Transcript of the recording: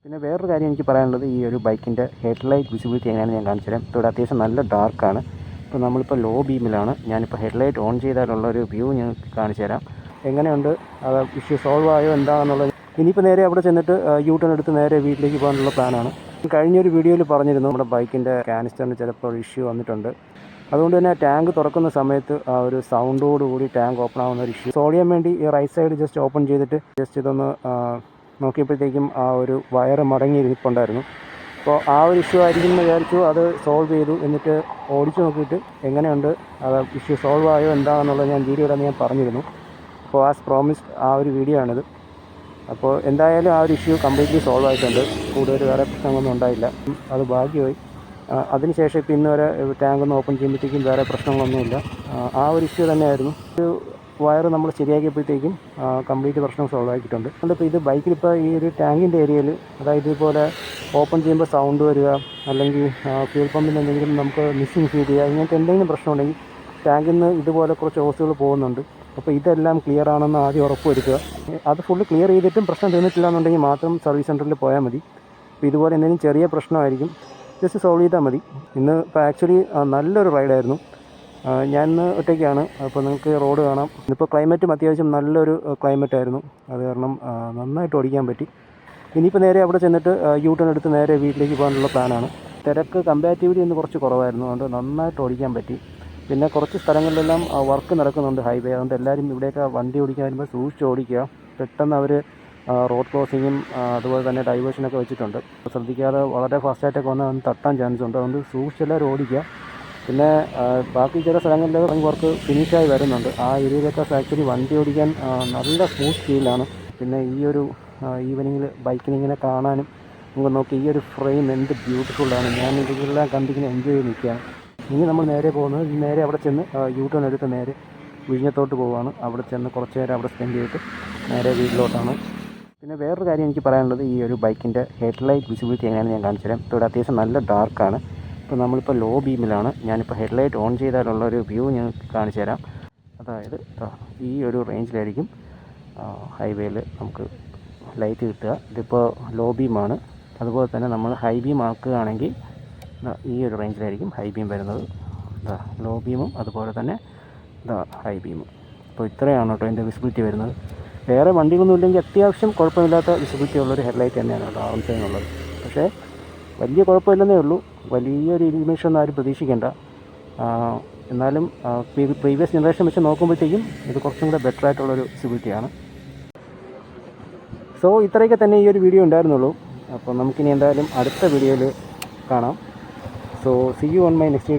പിന്നെ വേറൊരു കാര്യം എനിക്ക് പറയാനുള്ളത്, ഈ ഒരു ബൈക്കിൻ്റെ ഹെഡ്ലൈറ്റ് വിസിബിലിറ്റി എങ്ങനെയാണെന്ന് ഞാൻ കാണിച്ചു തരാം. ഇപ്പോൾ ഇവിടെ അത്യാവശ്യം നല്ല ഡാർക്കാണ്. ഇപ്പോൾ നമ്മളിപ്പോൾ ലോ ബീമിലാണ്. ഞാനിപ്പോൾ ഹെഡ്ലൈറ്റ് ഓൺ ചെയ്താലുള്ള ഒരു വ്യൂ ഞാൻ കാണിച്ചു തരാം. എങ്ങനെയുണ്ട്, അത് ഇഷ്യൂ സോൾവ് ആയോ എന്താണെന്നുള്ളത്. ഇനിയിപ്പോൾ നേരെ അവിടെ ചെന്നിട്ട് യൂ ടേൺ എടുത്ത് നേരെ വീട്ടിലേക്ക് പോകാനുള്ള പ്ലാനാണ്. കഴിഞ്ഞൊരു വീഡിയോയിൽ പറഞ്ഞിരുന്നു നമ്മുടെ ബൈക്കിൻ്റെ കാനിസ്റ്ററിന് ചിലപ്പോൾ ഇഷ്യൂ വന്നിട്ടുണ്ട്. അതുകൊണ്ട് തന്നെ ടാങ്ക് തുറക്കുന്ന സമയത്ത് ആ ഒരു സൗണ്ടോടുകൂടി ടാങ്ക് ഓപ്പൺ ആവുന്ന ഒരു ഇഷ്യൂ സോൾവ് ചെയ്യാൻ വേണ്ടി ഈ റൈറ്റ് സൈഡ് ജസ്റ്റ് ഓപ്പൺ ചെയ്തിട്ട് ജസ്റ്റ് ഇതൊന്ന് നോക്കിയപ്പോഴത്തേക്കും ആ ഒരു വയറ് മടങ്ങി ഇരിപ്പുണ്ടായിരുന്നു. അപ്പോൾ ആ ഒരു ഇഷ്യൂ ആയിരിക്കും എന്ന് വിചാരിച്ചു. അത് സോൾവ് ചെയ്തു. എന്നിട്ട് ഓടിച്ചു നോക്കിയിട്ട് എങ്ങനെയുണ്ട്, അത് ഇഷ്യൂ സോൾവ് ആയോ എന്താണെന്നുള്ളത് ഞാൻ വീഡിയോ ഇടാൻ ഞാൻ പറഞ്ഞിരുന്നു. അപ്പോൾ ആസ് പ്രോമിസ്ഡ് ആ ഒരു വീഡിയോ ആണിത്. അപ്പോൾ എന്തായാലും ആ ഒരു ഇഷ്യൂ കംപ്ലീറ്റ്ലി സോൾവ് ആയിട്ടുണ്ട്. കൂടുതൽ വേറെ പ്രശ്നങ്ങളൊന്നും ഉണ്ടായില്ല. അത് ഭാഗ്യമായി. അതിനുശേഷം ഇപ്പോൾ ഇന്ന് വരെ ടാങ്ക് ഒന്ന് ഓപ്പൺ ചെയ്യുമ്പോഴത്തേക്കും വേറെ പ്രശ്നങ്ങളൊന്നുമില്ല. ആ ഒരു ഇഷ്യൂ തന്നെയായിരുന്നു. ഒരു വയറ് നമ്മൾ ശരിയാക്കിയപ്പോഴത്തേക്കും കംപ്ലീറ്റ് പ്രശ്നം സോൾവ് ആക്കിയിട്ടുണ്ട്. അതുകൊണ്ട് ഇത് ബൈക്കിലിപ്പോൾ ഈ ഒരു ടാങ്കിൻ്റെ ഏരിയയിൽ, അതായത് ഇതുപോലെ ഓപ്പൺ ചെയ്യുമ്പോൾ സൗണ്ട് വരിക, അല്ലെങ്കിൽ ഫ്യൂൽ പമ്പിന് എന്തെങ്കിലും നമുക്ക് മിസ്സിങ് ഫീൽ ചെയ്യുക, ഇങ്ങനത്തെ എന്തെങ്കിലും പ്രശ്നം ഉണ്ടെങ്കിൽ ടാങ്കിൽ നിന്ന് ഇതുപോലെ കുറച്ച് ഓസുകൾ പോകുന്നുണ്ട്. അപ്പോൾ ഇതെല്ലാം ക്ലിയർ ആണെന്ന് ആദ്യം ഉറപ്പ് വരുത്തുക. അത് ഫുള്ള് ക്ലിയർ ചെയ്തിട്ടും പ്രശ്നം തീർന്നിട്ടില്ല എന്നുണ്ടെങ്കിൽ മാത്രം സർവീസ് സെൻറ്ററിൽ പോയാൽ മതി. അപ്പോൾ ഇതുപോലെ എന്തെങ്കിലും ചെറിയ പ്രശ്നമായിരിക്കും, ജസ്റ്റ് സോൾവ് ചെയ്താൽ മതി. ഇന്ന് ഇപ്പോൾ ആക്ച്വലി നല്ലൊരു റൈഡായിരുന്നു. ഞാൻ ഇന്ന് ഒറ്റയ്ക്കാണ്. അപ്പോൾ നിങ്ങൾക്ക് റോഡ് കാണാം. ഇന്നിപ്പോൾ ക്ലൈമറ്റും അത്യാവശ്യം നല്ലൊരു ക്ലൈമറ്റായിരുന്നു. അത് കാരണം നന്നായിട്ട് ഓടിക്കാൻ പറ്റി. ഇനിയിപ്പോൾ നേരെ അവിടെ ചെന്നിട്ട് യൂ ടേൺ എടുത്ത് നേരെ വീട്ടിലേക്ക് പോകാനുള്ള പ്ലാനാണ്. തിരക്ക് കമ്പാരിറ്റീവ്ലി ഇന്ന് കുറച്ച് കുറവായിരുന്നു. അതുകൊണ്ട് നന്നായിട്ട് ഓടിക്കാൻ പറ്റി. പിന്നെ കുറച്ച് സ്ഥലങ്ങളിലെല്ലാം വർക്ക് നടക്കുന്നുണ്ട്, ഹൈവേ. അതുകൊണ്ട് എല്ലാവരും ഇവിടെയൊക്കെ വണ്ടി ഓടിക്കാൻ വരുമ്പോൾ സൂക്ഷിച്ച് ഓടിക്കുക. പെട്ടെന്ന് അവർ റോഡ് ക്രോസിങ്ങും അതുപോലെ തന്നെ ഡൈവേഷനൊക്കെ വെച്ചിട്ടുണ്ട്. ശ്രദ്ധിക്കാതെ വളരെ ഫാസ്റ്റായിട്ടൊക്കെ വന്ന് തട്ടാൻ ചാൻസ് ഉണ്ട്. അതുകൊണ്ട് സൂക്ഷിച്ചെല്ലാവരും ഓടിക്കുക. പിന്നെ ബാക്കി ചില സ്ഥലങ്ങളിലൊക്കെ വർക്ക് ഫിനിഷായി വരുന്നുണ്ട്. ആ ഏരിയയിലൊക്കെ ആക്ച്വലി വണ്ടി ഓടിക്കാൻ നല്ല സ്മൂത്ത് ഫീലാണ്. പിന്നെ ഈ ഒരു ഈവനിങ്ങിൽ ബൈക്കിനിങ്ങനെ കാണാനും നമുക്ക് നോക്കി, ഈ ഒരു ഫ്രെയിം എന്ത് ബ്യൂട്ടിഫുള്ളാണ്. ഞാൻ ഇതെല്ലാം കണ്ടിങ്ങനെ എൻജോയ് ചെയ്ത് നിൽക്കുകയാണ്. ഇനി നമ്മൾ നേരെ പോകുന്നത് നേരെ അവിടെ ചെന്ന് യൂ ടേൺ എടുത്ത് നേരെ വിഴിഞ്ഞത്തോട്ട് പോവുകയാണ്. അവിടെ ചെന്ന് കുറച്ച് നേരം അവിടെ സ്പെൻഡ് ചെയ്തിട്ട് നേരെ വീട്ടിലോട്ടാണ്. പിന്നെ വേറൊരു കാര്യം എനിക്ക് പറയാനുള്ളത്, ഈ ഒരു ബൈക്കിൻ്റെ ഹെഡ്ലൈറ്റ് വിസിബിലിറ്റി എങ്ങനെയാണെന്ന് ഞാൻ കാണിച്ചു തരാം. ഇപ്പോൾ ഇവിടെ അത്യാവശ്യം നല്ല ഡാർക്കാണ്. ഇപ്പോൾ നമ്മളിപ്പോൾ ലോ ബീമിലാണ്. ഞാനിപ്പോൾ ഹെഡ്ലൈറ്റ് ഓൺ ചെയ്താലുള്ള ഒരു വ്യൂ ഞാൻ കാണിച്ചു തരാം. അതായത് ഈ ഒരു റേഞ്ചിലായിരിക്കും ഹൈവേയിൽ നമുക്ക് ലൈറ്റ് കിട്ടുക. ഇതിപ്പോൾ ലോ ബീമാണ്. അതുപോലെ തന്നെ നമ്മൾ ഹൈ ബീം ആക്കുകയാണെങ്കിൽ ഈ ഒരു റേഞ്ചിലായിരിക്കും ഹൈ ബീം വരുന്നത്. ലോ ബീമും അതുപോലെ തന്നെ ഹൈ ബീമും. അപ്പോൾ ഇത്രയാണ് കേട്ടോ എൻ്റെ വിസിബിലിറ്റി വരുന്നത്. വേറെ വണ്ടികളൊന്നും ഇല്ലെങ്കിൽ അത്യാവശ്യം കുഴപ്പമില്ലാത്ത വിസിബിലിറ്റി ഉള്ളൊരു ഹെഡ്ലൈറ്റ് തന്നെയാണ് കേട്ടോ R1 എന്നുള്ളത്. പക്ഷേ വലിയ കുഴപ്പമില്ലെന്നേ ഉള്ളൂ. വലിയൊരു ഇലിമിനേഷനൊന്നും ആരും പ്രതീക്ഷിക്കേണ്ട. എന്നാലും പ്രീവിയസ് ജനറേഷൻ വെച്ച് നോക്കുമ്പോഴത്തേക്കും ഇത് കുറച്ചും കൂടെ ബെറ്റർ ആയിട്ടുള്ളൊരു വിസിബിലിറ്റിയാണ്. സോ ഇത്രയൊക്കെ തന്നെ ഈ ഒരു വീഡിയോ ഉണ്ടായിരുന്നുള്ളൂ. അപ്പോൾ നമുക്കിനി എന്തായാലും അടുത്ത വീഡിയോയിൽ കാണാം. So see you on my next video.